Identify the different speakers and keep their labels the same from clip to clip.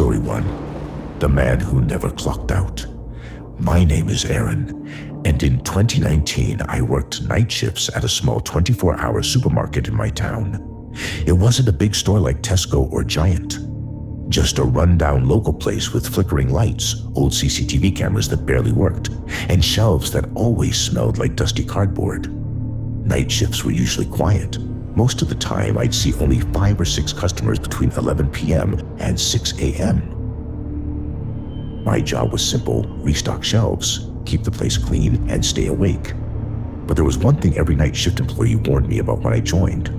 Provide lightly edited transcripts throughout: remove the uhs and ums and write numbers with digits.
Speaker 1: Story 1. The Man Who Never Clocked Out. My name is Aaron, and in 2019 I worked night shifts at a small 24-hour supermarket in my town. It wasn't a big store like Tesco or Giant, just a rundown local place with flickering lights, old CCTV cameras that barely worked, and shelves that always smelled like dusty cardboard. Night shifts were usually quiet. Most of the time, I'd see only 5 or 6 customers between 11 p.m. and 6 a.m. My job was simple: restock shelves, keep the place clean, and stay awake. But there was one thing every night shift employee warned me about when I joined.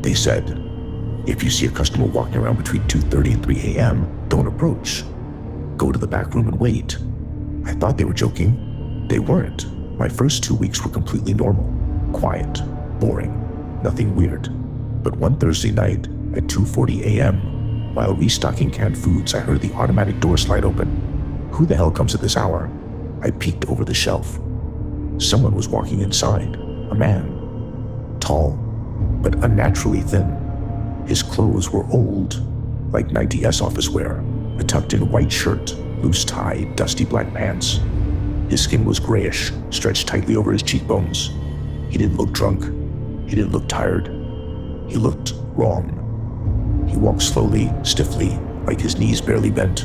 Speaker 1: They said, if you see a customer walking around between 2:30 and 3 a.m., don't approach. Go to the back room and wait. I thought they were joking. They weren't. My first 2 weeks were completely normal. Quiet, boring, nothing weird. But one Thursday night at 2:40 a.m., while restocking canned foods, I heard the automatic door slide open. Who the hell comes at this hour? I peeked over the shelf. Someone was walking inside. A man. Tall, but unnaturally thin. His clothes were old, like 90s office wear. A tucked-in white shirt, loose tie, dusty black pants. His skin was grayish, stretched tightly over his cheekbones. He didn't look drunk. He didn't look tired. He looked wrong. He walked slowly, stiffly, like his knees barely bent.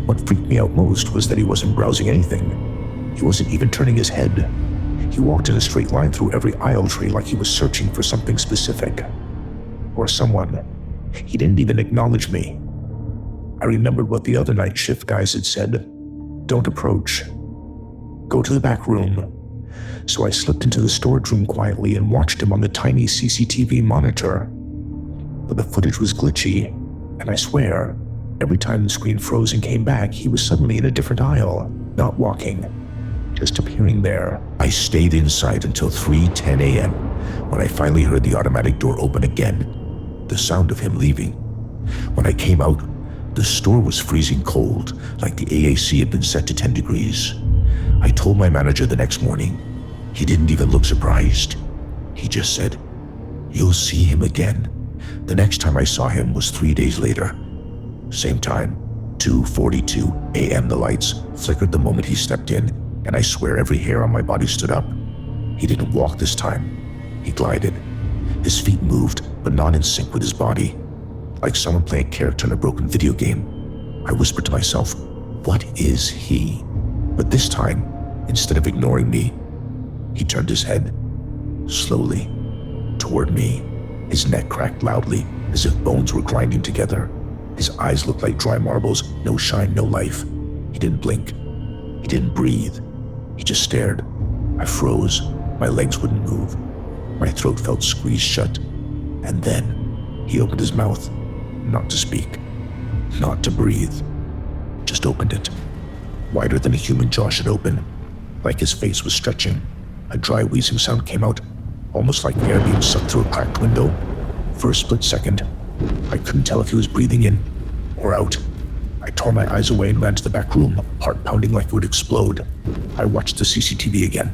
Speaker 1: What freaked me out most was that he wasn't browsing anything. He wasn't even turning his head. He walked in a straight line through every aisle tray like he was searching for something specific. Or someone. He didn't even acknowledge me. I remembered what the other night shift guys had said. Don't approach. Go to the back room. So I slipped into the storage room quietly and watched him on the tiny CCTV monitor. But the footage was glitchy, and I swear, every time the screen froze and came back, he was suddenly in a different aisle, not walking, just appearing there. I stayed inside until 3:10 a.m. when I finally heard the automatic door open again, the sound of him leaving. When I came out, the store was freezing cold, like the AAC had been set to 10 degrees. I told my manager the next morning. He didn't even look surprised. He just said, "You'll see him again." The next time I saw him was 3 days later. Same time, 2:42 a.m. The lights flickered the moment he stepped in, and I swear every hair on my body stood up. He didn't walk this time. He glided. His feet moved, but not in sync with his body, like someone playing a character in a broken video game. I whispered to myself, what is he? But this time, instead of ignoring me, he turned his head, slowly, toward me. His neck cracked loudly, as if bones were grinding together. His eyes looked like dry marbles, no shine, no life. He didn't blink. He didn't breathe. He just stared. I froze. My legs wouldn't move. My throat felt squeezed shut. And then, he opened his mouth, not to speak, not to breathe. Just opened it. Wider than a human jaw should open, like his face was stretching. A dry wheezing sound came out, almost like air being sucked through a cracked window. For a split second, I couldn't tell if he was breathing in or out. I tore my eyes away and ran to the back room, heart pounding like it would explode. I watched the CCTV again.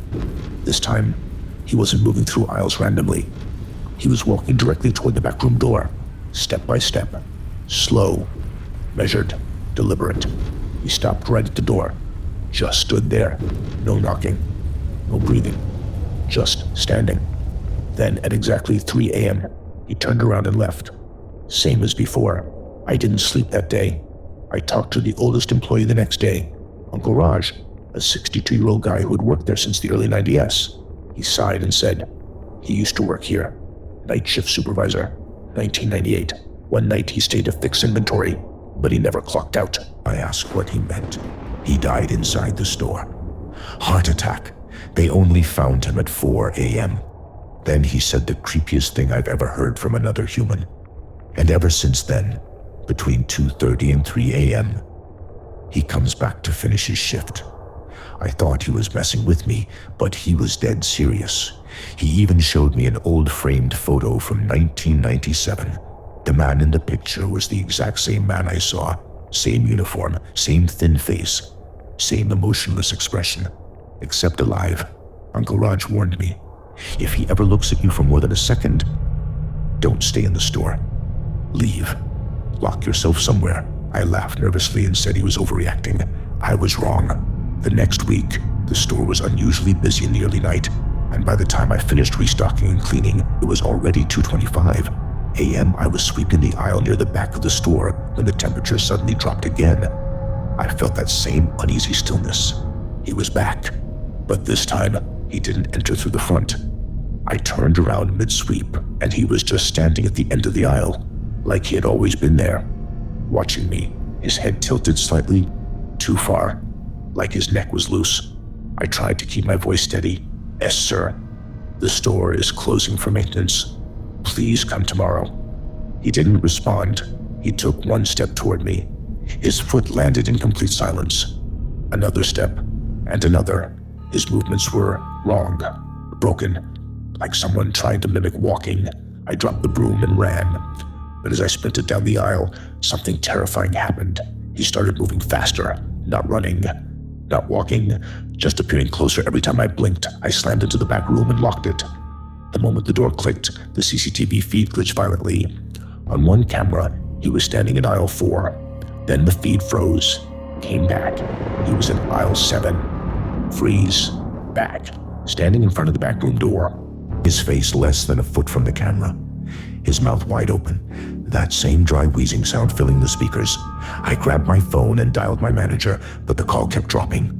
Speaker 1: This time, he wasn't moving through aisles randomly. He was walking directly toward the back room door, step by step, slow, measured, deliberate. He stopped right at the door, just stood there, no knocking, no breathing, just standing. Then at exactly 3 a.m., he turned around and left. Same as before. I didn't sleep that day. I talked to the oldest employee the next day, Uncle Raj, a 62-year-old guy who had worked there since the early 90s. He sighed and said, he used to work here, night shift supervisor, 1998. One night he stayed to fix inventory, but he never clocked out. I asked what he meant. He died inside the store. Heart attack. They only found him at 4 a.m. Then he said the creepiest thing I've ever heard from another human. And ever since then, between 2:30 and 3 a.m., he comes back to finish his shift. I thought he was messing with me, but he was dead serious. He even showed me an old framed photo from 1997. The man in the picture was the exact same man I saw. Same uniform, same thin face, same emotionless expression, except alive. Uncle Raj warned me, if he ever looks at you for more than a second, don't stay in the store. Leave. Lock yourself somewhere. I laughed nervously and said he was overreacting. I was wrong. The next week, the store was unusually busy in the early night, and by the time I finished restocking and cleaning, it was already 2:25 a.m. I was sweeping the aisle near the back of the store when the temperature suddenly dropped again. I felt that same uneasy stillness. He was back, but this time, he didn't enter through the front. I turned around mid-sweep, and he was just standing at the end of the aisle, like he had always been there, watching me, his head tilted slightly, too far, like his neck was loose. I tried to keep my voice steady. "Yes, sir. The store is closing for maintenance. Please come tomorrow." He didn't respond. He took one step toward me. His foot landed in complete silence. Another step, and another. His movements were wrong, broken, like someone trying to mimic walking. I dropped the broom and ran. But as I sprinted down the aisle, something terrifying happened. He started moving faster, not running, not walking, just appearing closer every time I blinked. I slammed into the back room and locked it. The moment the door clicked, the CCTV feed glitched violently. On one camera, he was standing in aisle 4. Then the feed froze, came back. He was in aisle 7. Freeze, back, standing in front of the back room door. His face less than a foot from the camera. His mouth wide open, that same dry wheezing sound filling the speakers. I grabbed my phone and dialed my manager, but the call kept dropping.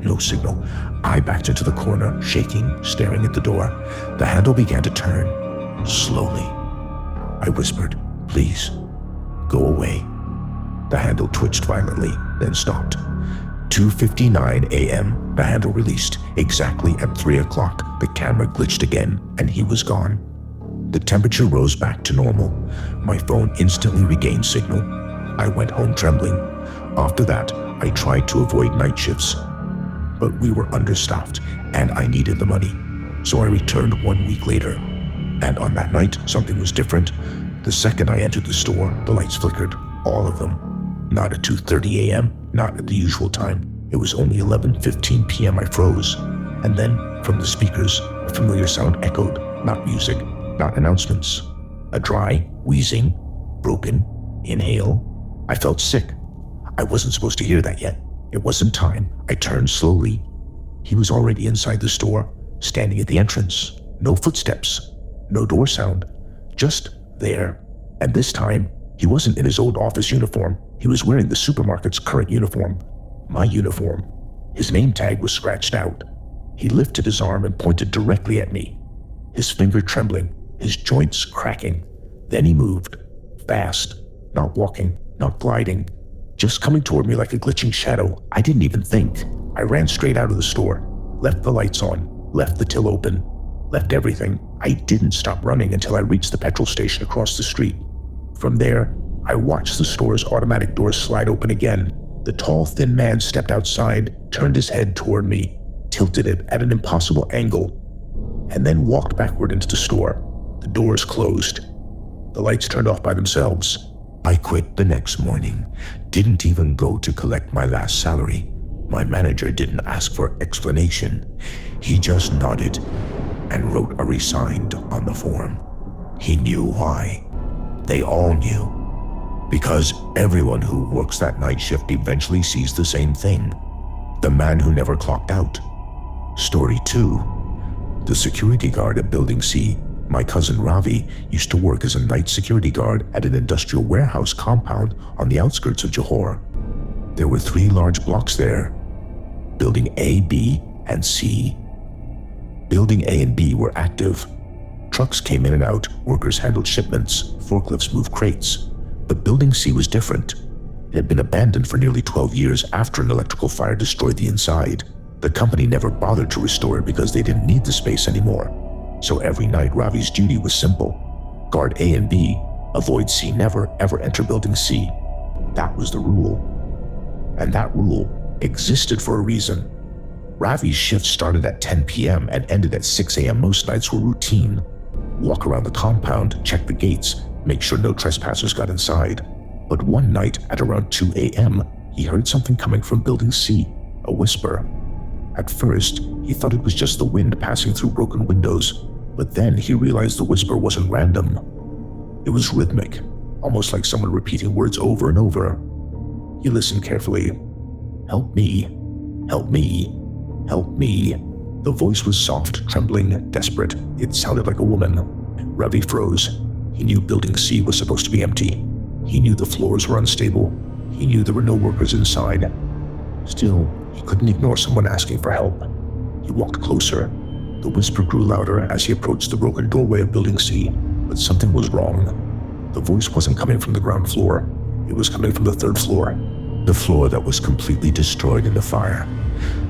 Speaker 1: No signal. I backed into the corner, shaking, staring at the door. The handle began to turn, slowly. I whispered, "Please, go away." The handle twitched violently, then stopped. 2:59 a.m., the handle released. Exactly at 3 o'clock, the camera glitched again, and he was gone. The temperature rose back to normal. My phone instantly regained signal. I went home trembling. After that, I tried to avoid night shifts. But we were understaffed, and I needed the money. So I returned 1 week later. And on that night, something was different. The second I entered the store, the lights flickered. All of them. Not at 2:30 a.m., not at the usual time. It was only 11:15 p.m. I froze. And then, from the speakers, a familiar sound echoed. Not music, not announcements. A dry, wheezing, broken inhale. I felt sick. I wasn't supposed to hear that yet. It wasn't time. I turned slowly. He was already inside the store, standing at the entrance. No footsteps, no door sound, just there. And this time, he wasn't in his old office uniform. He was wearing the supermarket's current uniform, my uniform. His name tag was scratched out. He lifted his arm and pointed directly at me, his finger trembling, his joints cracking. Then he moved, fast, not walking, not gliding, just coming toward me like a glitching shadow. I didn't even think. I ran straight out of the store, left the lights on, left the till open, left everything. I didn't stop running until I reached the petrol station across the street. From there, I watched the store's automatic doors slide open again. The tall, thin man stepped outside, turned his head toward me, tilted it at an impossible angle, and then walked backward into the store. The doors closed. The lights turned off by themselves. I quit the next morning, didn't even go to collect my last salary. My manager didn't ask for explanation. He just nodded and wrote a resigned on the form. He knew why. They all knew. Because everyone who works that night shift eventually sees the same thing. The man who never clocked out. Story 2. The security guard at Building C, my cousin Ravi, used to work as a night security guard at an industrial warehouse compound on the outskirts of Johor. There were 3 large blocks there. Building A, B, and C. Building A and B were active. Trucks came in and out, workers handled shipments, forklifts moved crates. But Building C was different. It had been abandoned for nearly 12 years after an electrical fire destroyed the inside. The company never bothered to restore it because they didn't need the space anymore. So every night Ravi's duty was simple. Guard A and B, avoid C, never ever enter Building C. That was the rule. And that rule existed for a reason. Ravi's shift started at 10 p.m. and ended at 6 a.m. Most nights were routine. Walk around the compound, check the gates, make sure no trespassers got inside. But one night at around 2 a.m., he heard something coming from Building C, a whisper. At first, he thought it was just the wind passing through broken windows, but then he realized the whisper wasn't random. It was rhythmic, almost like someone repeating words over and over. He listened carefully. "Help me. Help me. Help me." The voice was soft, trembling, desperate. It sounded like a woman. Ravi froze. He knew Building C was supposed to be empty. He knew the floors were unstable. He knew there were no workers inside. Still, he couldn't ignore someone asking for help. He walked closer. The whisper grew louder as he approached the broken doorway of Building C, but something was wrong. The voice wasn't coming from the ground floor. It was coming from the third floor. The floor that was completely destroyed in the fire.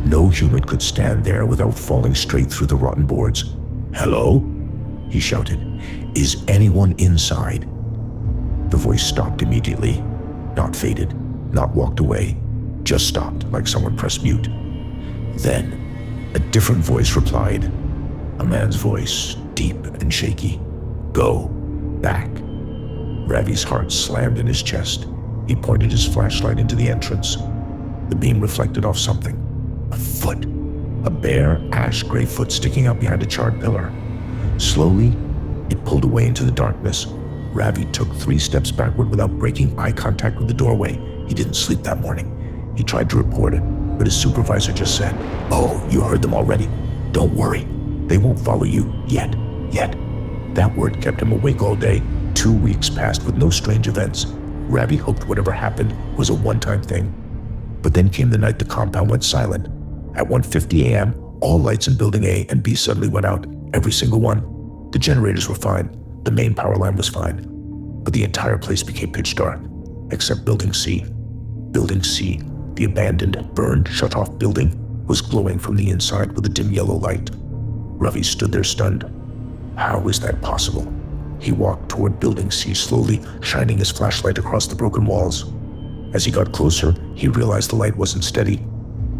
Speaker 1: No human could stand there without falling straight through the rotten boards. "Hello?" he shouted. "Is anyone inside?" The voice stopped immediately. Not faded, not walked away. Just stopped, like someone pressed mute. Then, a different voice replied. A man's voice, deep and shaky. "Go. Back." Ravi's heart slammed in his chest. He pointed his flashlight into the entrance. The beam reflected off something. A foot. A bare, ash-gray foot sticking out behind a charred pillar. Slowly, it pulled away into the darkness. Ravi took 3 steps backward without breaking eye contact with the doorway. He didn't sleep that morning. He tried to report it, but his supervisor just said, "Oh, you heard them already. Don't worry. They won't follow you yet. That word kept him awake all day. 2 weeks passed with no strange events. Ravi hoped whatever happened was a one-time thing. But then came the night the compound went silent. At 1:50 a.m., all lights in Building A and B suddenly went out. Every single one. The generators were fine. The main power line was fine. But the entire place became pitch dark, except Building C. Building C, the abandoned, burned, shut-off building, was glowing from the inside with a dim yellow light. Ravi stood there stunned. How was that possible? He walked toward Building C slowly, shining his flashlight across the broken walls. As he got closer, he realized the light wasn't steady.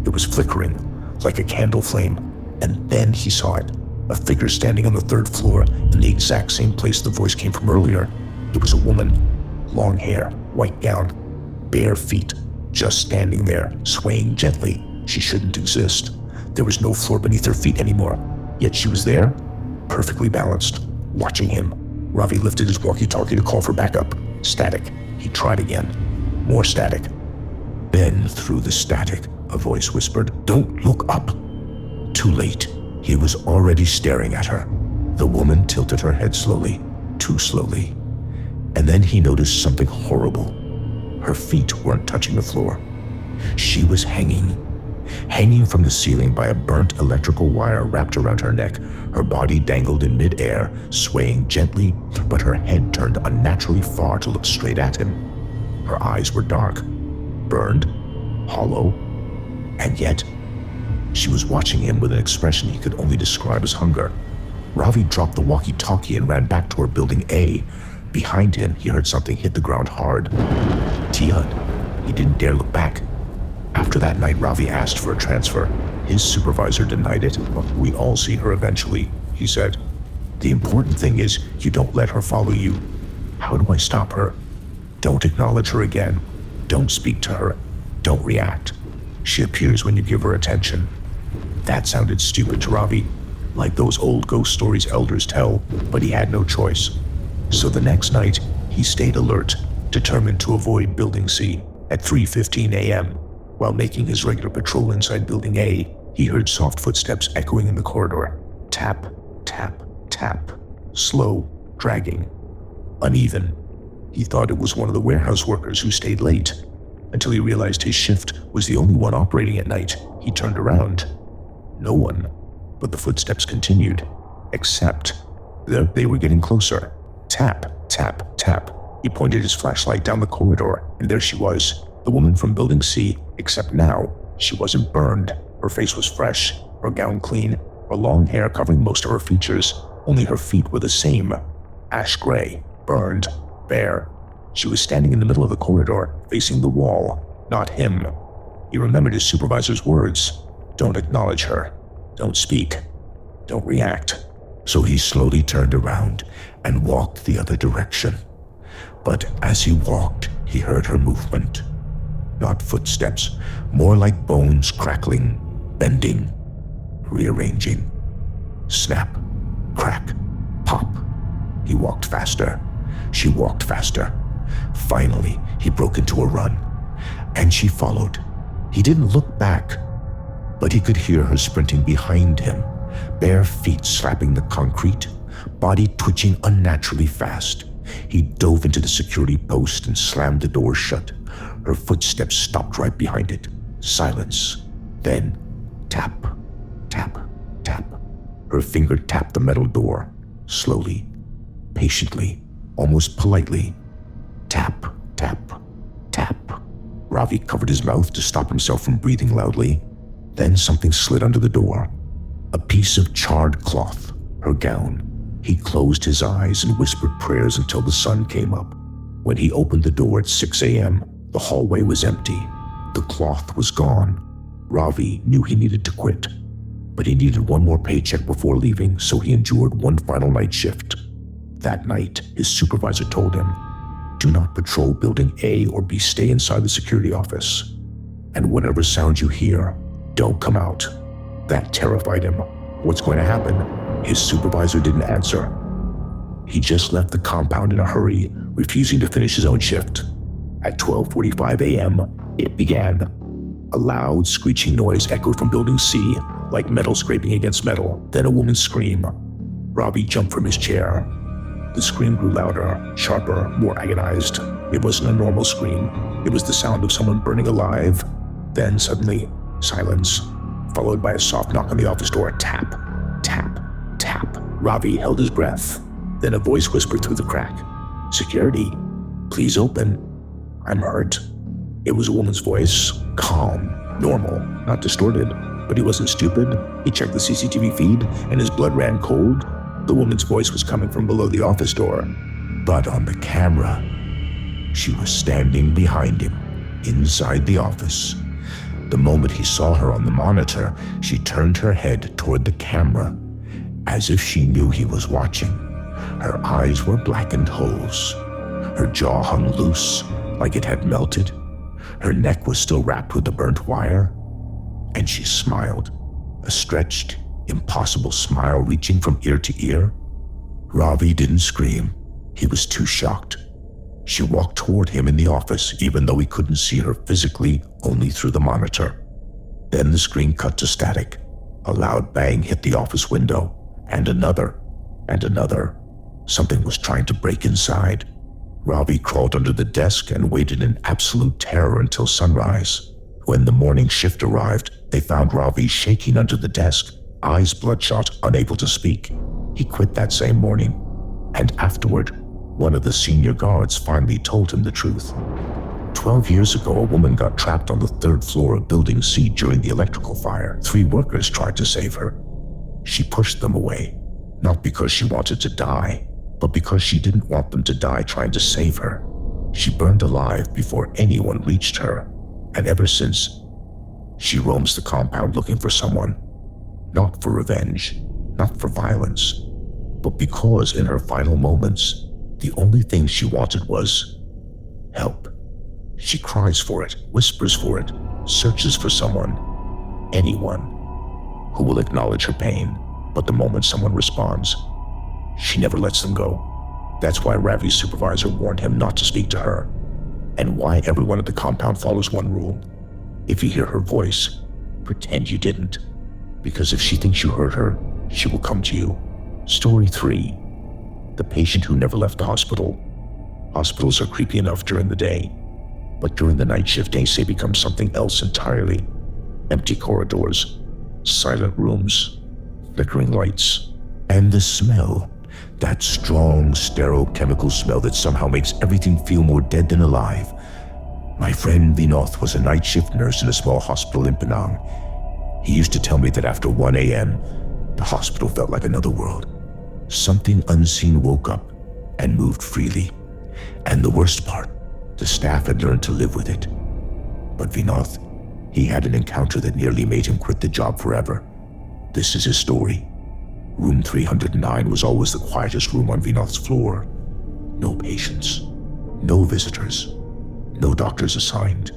Speaker 1: It was flickering, like a candle flame, and then he saw it. A figure standing on the 3rd floor in the exact same place the voice came from earlier. It was a woman. Long hair, white gown, bare feet, just standing there, swaying gently. She shouldn't exist. There was no floor beneath her feet anymore. Yet she was there, perfectly balanced, watching him. Ravi lifted his walkie-talkie to call for backup. Static. He tried again. More static. Then, through the static, a voice whispered, "Don't look up." Too late. He was already staring at her. The woman tilted her head slowly, too slowly. And then he noticed something horrible. Her feet weren't touching the floor. She was hanging from the ceiling by a burnt electrical wire wrapped around her neck. Her body dangled in mid-air, swaying gently, but her head turned unnaturally far to look straight at him. Her eyes were dark, burned, hollow, and yet she was watching him with an expression he could only describe as hunger. Ravi dropped the walkie-talkie and ran back toward Building A. Behind him, he heard something hit the ground hard. T-Hud. He didn't dare look back. After that night, Ravi asked for a transfer. His supervisor denied it. "We all see her eventually," he said. "The important thing is you don't let her follow you." How do I stop her? Don't acknowledge her again. Don't speak to her. Don't react. She appears when you give her attention. That sounded stupid to Ravi, like those old ghost stories elders tell, but he had no choice. So the next night, he stayed alert, determined to avoid Building C. At 3:15 a.m., while making his regular patrol inside Building A, he heard soft footsteps echoing in the corridor. Tap, tap, tap. Slow, dragging, uneven. He thought it was one of the warehouse workers who stayed late, until he realized his shift was the only one operating at night. He turned around. No one. But the footsteps continued, except they were getting closer. Tap, tap, tap. He pointed his flashlight down the corridor, and there she was, the woman from Building C, except now, she wasn't burned. Her face was fresh, her gown clean, her long hair covering most of her features. Only her feet were the same. Ash gray, burned, bare. She was standing in the middle of the corridor, facing the wall, not him. He remembered his supervisor's words. Don't acknowledge her. Don't speak. Don't react. So he slowly turned around and walked the other direction. But as he walked, he heard her movement. Not footsteps, more like bones crackling, bending, rearranging. Snap, crack, pop. He walked faster. She walked faster. Finally, he broke into a run. and she followed. He didn't look back, but he could hear her sprinting behind him, bare feet slapping the concrete, body twitching unnaturally fast. He dove into the security post and slammed the door shut. Her footsteps stopped right behind it. Silence. Then, tap, tap, tap. Her finger tapped the metal door, slowly, patiently, almost politely. Tap, tap, tap. Ravi covered his mouth to stop himself from breathing loudly. Then something slid under the door. A piece of charred cloth, her gown. He closed his eyes and whispered prayers until the sun came up. When he opened the door at 6 a.m., the hallway was empty. The cloth was gone. Ravi knew he needed to quit, but he needed one more paycheck before leaving, so he endured one final night shift. That night, his supervisor told him, "Do not patrol building A or B, stay inside the security office. And whatever sound you hear, don't come out." That terrified him. What's going to happen? His supervisor didn't answer. He just left the compound in a hurry, refusing to finish his own shift. At 12:45 a.m., it began. A loud, screeching noise echoed from building C, like metal scraping against metal, then a woman's scream. Ravi jumped from his chair. The scream grew louder, sharper, more agonized. It wasn't a normal scream. It was the sound of someone burning alive. Then suddenly, silence, followed by a soft knock on the office door. Tap, tap, tap. Ravi held his breath. Then a voice whispered through the crack, "Security, please open. I'm hurt." It was a woman's voice, calm, normal, not distorted. But he wasn't stupid. He checked the CCTV feed, and his blood ran cold. The woman's voice was coming from below the office door. But on the camera, she was standing behind him, inside the office. The moment he saw her on the monitor, she turned her head toward the camera, as if she knew he was watching. Her eyes were blackened holes. Her jaw hung loose, like it had melted. Her neck was still wrapped with the burnt wire. And she smiled, a stretched, impossible smile reaching from ear to ear. Ravi didn't scream. He was too shocked. She walked toward him in the office, even though he couldn't see her physically, only through the monitor. Then the screen cut to static. A loud bang hit the office window, and another, and another. Something was trying to break inside. Ravi crawled under the desk and waited in absolute terror until sunrise. When the morning shift arrived, they found Ravi shaking under the desk, eyes bloodshot, unable to speak. He quit that same morning, and afterward, one of the senior guards finally told him the truth. 12 years ago, a woman got trapped on the 3rd floor of Building C during the electrical fire. 3 workers tried to save her. She pushed them away, not because she wanted to die, but because she didn't want them to die trying to save her. She burned alive before anyone reached her. And ever since, she roams the compound looking for someone. Not for revenge, not for violence, but because in her final moments, the only thing she wanted was help. She cries for it, whispers for it, searches for someone, anyone, who will acknowledge her pain. But the moment someone responds, she never lets them go. That's why Ravi's supervisor warned him not to speak to her. And why everyone at the compound follows one rule. If you hear her voice, pretend you didn't. Because if she thinks you heard her, she will come to you. Story 3. The patient who never left the hospital. Hospitals are creepy enough during the day, but during the night shift, they say becomes something else entirely. Empty corridors, silent rooms, flickering lights, and the smell. That strong, sterile chemical smell that somehow makes everything feel more dead than alive. My friend Vinoth was a night shift nurse in a small hospital in Penang. He used to tell me that after 1 a.m., the hospital felt like another world. Something unseen woke up and moved freely. And the worst part, the staff had learned to live with it. But Vinoth, he had an encounter that nearly made him quit the job forever. This is his story. Room 309 was always the quietest room on Vinoth's floor. No patients, no visitors, no doctors assigned,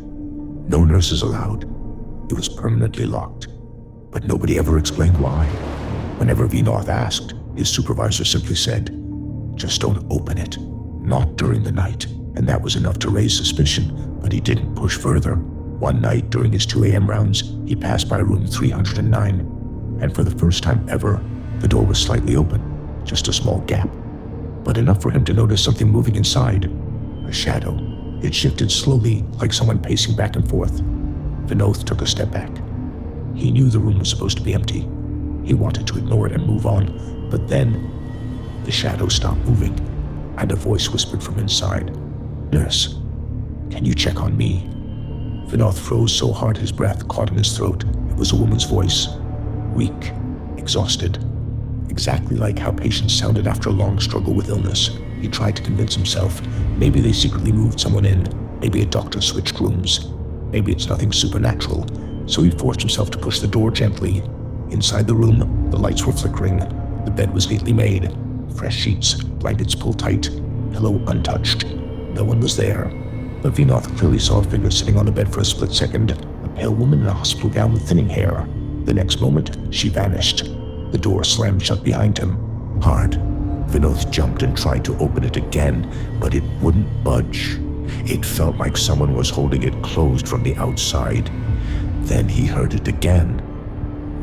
Speaker 1: no nurses allowed. It was permanently locked, but nobody ever explained why. Whenever Vinoth asked, his supervisor simply said, "Just don't open it, not during the night." And that was enough to raise suspicion, but he didn't push further. One night during his 2 a.m. rounds, he passed by room 309, and for the first time ever, the door was slightly open, just a small gap, but enough for him to notice something moving inside. A shadow. It shifted slowly, like someone pacing back and forth. Vinod took a step back. He knew the room was supposed to be empty. He wanted to ignore it and move on, but then the shadow stopped moving, and a voice whispered from inside, "Nurse, can you check on me?" Vinod froze so hard his breath caught in his throat. It was a woman's voice, weak, exhausted, exactly like how patients sounded after a long struggle with illness. He tried to convince himself maybe they secretly moved someone in, maybe a doctor switched rooms, maybe it's nothing supernatural. So he forced himself to push the door gently. Inside the room, the lights were flickering. The bed was neatly made. Fresh sheets, blankets pulled tight, pillow untouched. No one was there. But Vinod clearly saw a figure sitting on the bed for a split second, a pale woman in a hospital gown with thinning hair. The next moment, she vanished. The door slammed shut behind him. Hard. Vinod jumped and tried to open it again, but it wouldn't budge. It felt like someone was holding it closed from the outside. Then he heard it again.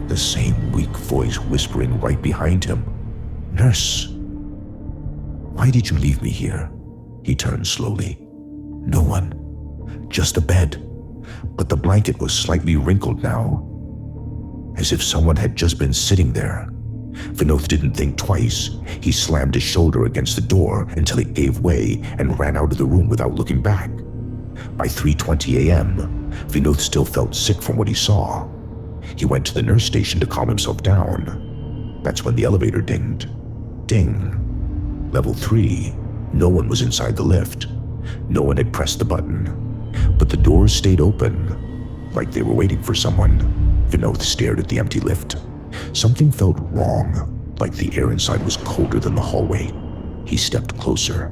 Speaker 1: The same weak voice whispering right behind him. "Nurse, why did you leave me here?" He turned slowly. No one. Just a bed. But the blanket was slightly wrinkled now, as if someone had just been sitting there. Vinod didn't think twice. He slammed his shoulder against the door until it gave way and ran out of the room without looking back. By 3:20 a.m., Vinod still felt sick from what he saw. He went to the nurse station to calm himself down. That's when the elevator dinged. Ding. Level 3. No one was inside the lift. No one had pressed the button. But the doors stayed open, like they were waiting for someone. Vinod stared at the empty lift. Something felt wrong, like the air inside was colder than the hallway. He stepped closer,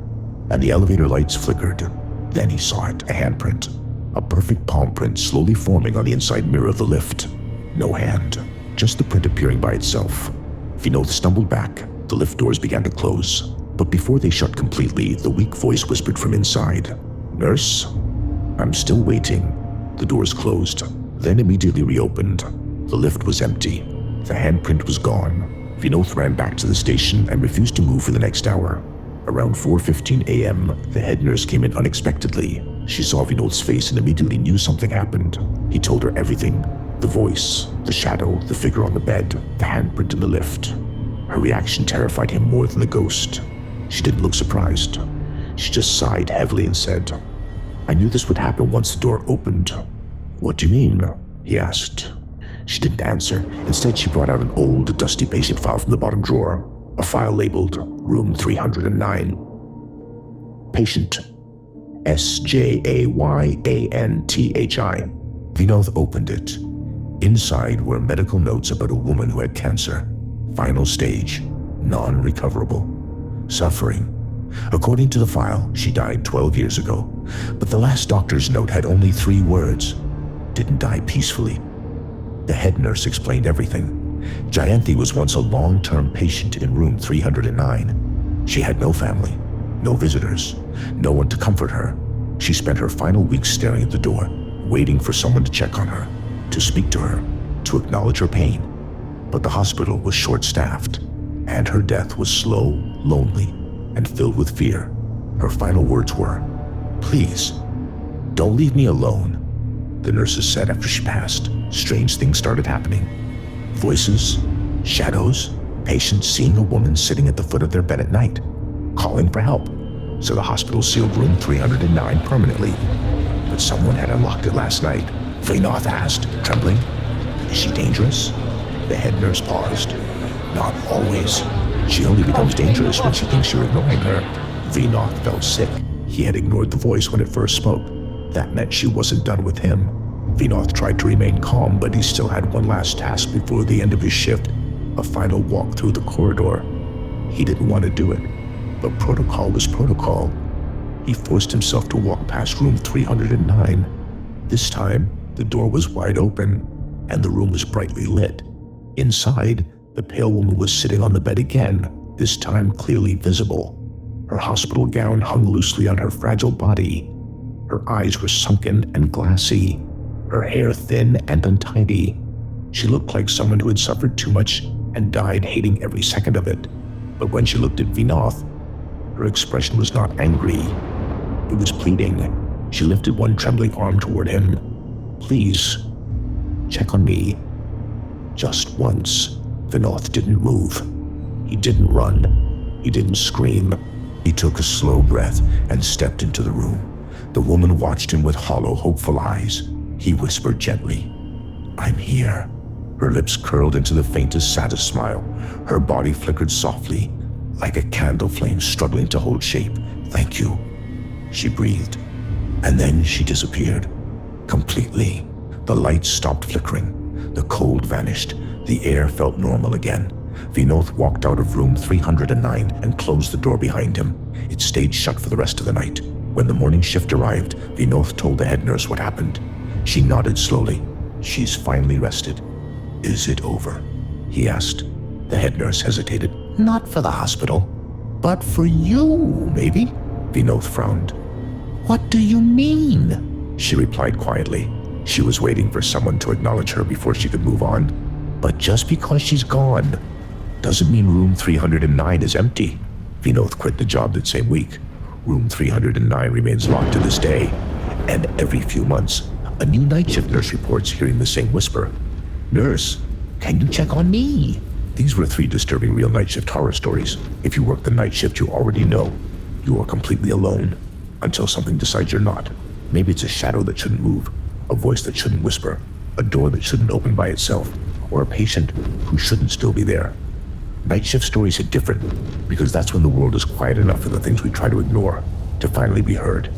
Speaker 1: and the elevator lights flickered. Then he saw it, a handprint. A perfect palm print slowly forming on the inside mirror of the lift. No hand, just the print appearing by itself. Vinod stumbled back. The lift doors began to close. But before they shut completely, the weak voice whispered from inside, "Nurse, I'm still waiting." The doors closed, then immediately reopened. The lift was empty. The handprint was gone. Vinod ran back to the station and refused to move for the next hour. Around 4:15 a.m., the head nurse came in unexpectedly. She saw Vinod's face and immediately knew something happened. He told her everything. The voice, the shadow, the figure on the bed, the handprint in the lift. Her reaction terrified him more than the ghost. She didn't look surprised. She just sighed heavily and said, "I knew this would happen once the door opened." "What do you mean?" he asked. She didn't answer. Instead, she brought out an old, dusty patient file from the bottom drawer. A file labeled Room 309. Patient SJAYANTHI. Vinod opened it. Inside were medical notes about a woman who had cancer. Final stage, non-recoverable. Suffering. According to the file, she died 12 years ago. But the last doctor's note had only 3 words. Didn't die peacefully. The head nurse explained everything. Jayanti was once a long-term patient in room 309. She had no family, no visitors, no one to comfort her. She spent her final weeks staring at the door, waiting for someone to check on her, to speak to her, to acknowledge her pain. But the hospital was short-staffed, and her death was slow, lonely, and filled with fear. Her final words were, "Please, don't leave me alone." The nurses said after she passed, strange things started happening. Voices, shadows, patients seeing a woman sitting at the foot of their bed at night, calling for help. So the hospital sealed room 309 permanently. But someone had unlocked it last night. Vinod asked, trembling, "Is she dangerous?" The head nurse paused. "Not always. She only becomes dangerous when she thinks you're ignoring her." Vinod felt sick. He had ignored the voice when it first spoke. That meant she wasn't done with him. Vinod tried to remain calm, but he still had one last task before the end of his shift, a final walk through the corridor. He didn't want to do it, but protocol was protocol. He forced himself to walk past room 309. This time, the door was wide open, and the room was brightly lit. Inside, the pale woman was sitting on the bed again, this time clearly visible. Her hospital gown hung loosely on her fragile body. Her eyes were sunken and glassy. her hair thin and untidy. She looked like someone who had suffered too much and died hating every second of it. But when she looked at Vinoth, her expression was not angry. It was pleading. She lifted one trembling arm toward him. "Please, check on me." Just once. Vinoth didn't move. He didn't run. He didn't scream. He took a slow breath and stepped into the room. The woman watched him with hollow, hopeful eyes. He whispered gently, "I'm here." Her lips curled into the faintest, saddest smile. Her body flickered softly, like a candle flame struggling to hold shape. "Thank you," she breathed. And then she disappeared. Completely. The lights stopped flickering. The cold vanished. The air felt normal again. Vinoth walked out of room 309 and closed the door behind him. It stayed shut for the rest of the night. When the morning shift arrived, Vinoth told the head nurse what happened. She nodded slowly. "She's finally rested." "Is it over?" he asked. The head nurse hesitated. "Not for the hospital, but for you, maybe?" Vinoth frowned. "What do you mean?" She replied quietly. She was waiting for someone to acknowledge her before she could move on. "But just because she's gone doesn't mean room 309 is empty." Vinoth quit the job that same week. Room 309 remains locked to this day. And every few months, a new night shift nurse reports hearing the same whisper. "Nurse, can you check on me?" These were 3 disturbing real night shift horror stories. If you work the night shift, you already know. You are completely alone until something decides you're not. Maybe it's a shadow that shouldn't move, a voice that shouldn't whisper, a door that shouldn't open by itself, or a patient who shouldn't still be there. Night shift stories hit different because that's when the world is quiet enough for the things we try to ignore to finally be heard.